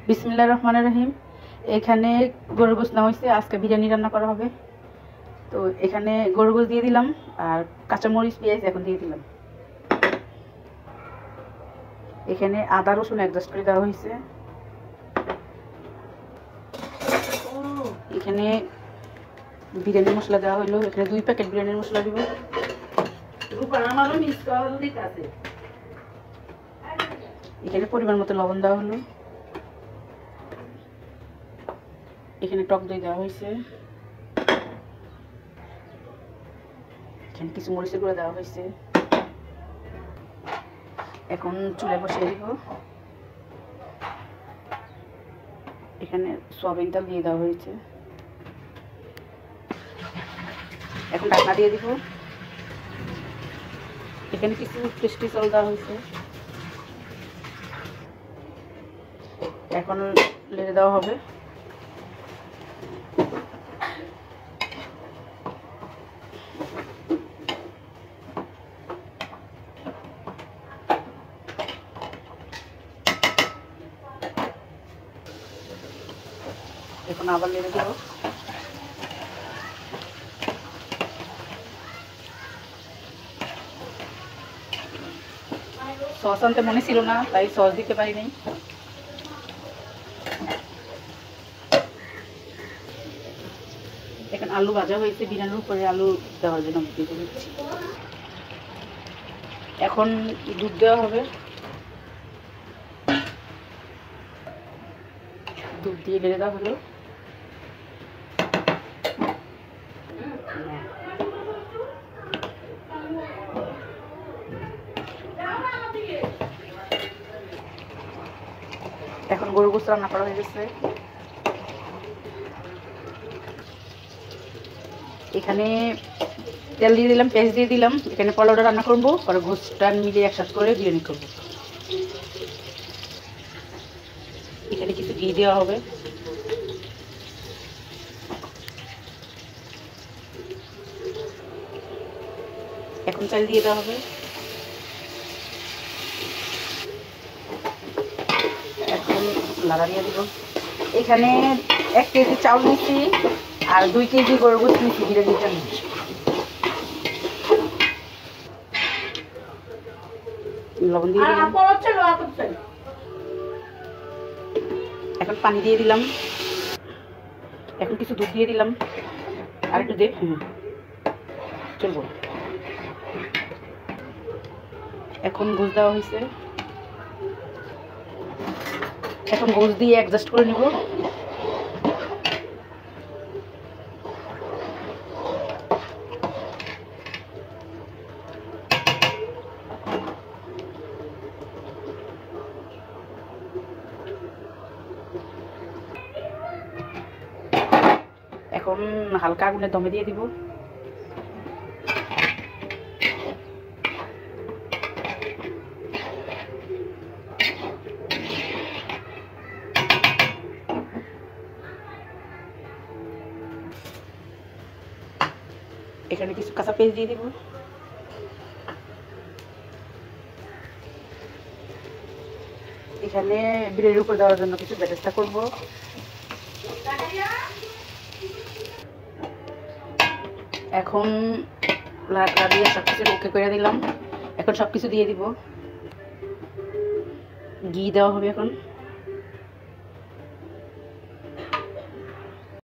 বিসমিল্লাহির রহমানির রহিম। এখানে গরুর গোশত নেওয়া হয়েছে, আজকে বিরিয়ানি রান্না করা হবে। তো এখানে গরুর গোশত দিয়ে দিলাম আর কাঁচামরিচ পেঁয়াজ এখন দিয়ে দিলাম। এখানে আদা রসুন অ্যাডজাস্ট করে দেওয়া হয়েছে। এখানে বিরিয়ানি মশলা দেওয়া হলো, এখানে 2 প্যাকেট বিরিয়ানির মশলা দিব। এখানে পরিমাণ মতো লবণ দেওয়া হলো। এখানে টক দই দেওয়া হয়েছে। এখানে কিছু মরিচের গুঁড়া দেওয়া হয়েছে। এখন চুলে বসিয়ে দিব। এখানে সয়াবিন তেল দিয়ে দেওয়া হয়েছে। এখন ঢাকনা দিয়ে দিব। এখানে কিছু টেস্টি চাল দেওয়া হয়েছে। এখন লেড়ে দেওয়া হবে। এখন আবার লেড়ে দেব। সস আনতে মনে ছিল না, তাই সস দিতে পারি নাই। এখন আলু ভাজা হয়েছে, বিরিয়ানির উপরে আলু দেওয়ার জন্য দিয়ে দিচ্ছি। এখন দুধ দেওয়া হবে। দুধ দিয়ে ঢেলে দেওয়া হলো। এখন গরুর গোশত রান্না করা হয়ে গেছে। এখানে তেল দিয়ে দিলাম, পেঁয়াজ দিয়ে দিলাম। এখানে পোলাওটা রান্না করবো, পরে গোশতটা মিলিয়ে একসাথে করে বিরিয়ানি করবো। এখানে কিছু ঘি দেওয়া হবে। এখন চাল দিয়ে দেওয়া হবে। এখন লাড়াইয়া দিব। এখানে 1 কেজি চাউল নিচ্ছি আর 2 কেজি গরুর গোশত নিচ্ছি বিরিয়ানির জন্য। লবণ দিয়ে দিলাম। এখন পানি দিয়ে দিলাম। এখন কিছু দুধ দিয়ে দিলাম আর একটু দে চলবো। এখন গোশত দেওয়া হয়েছে। এখন গোশত দিয়ে অ্যাডজাস্ট করে নিব। এখন হালকা আগুনে দমে দিয়ে দিব। এখানে কিছু কাঁচা পেঁয়াজ দিয়ে দিব। এখানে বিরিয়ানির উপর দেওয়ার জন্য কিছু ব্যবস্থা করব। এখন লাড়া দিয়ে সবকিছু ওকে করে দিলাম। এখন সবকিছু দিয়ে দিব। ঘি দেওয়া হবে এখন।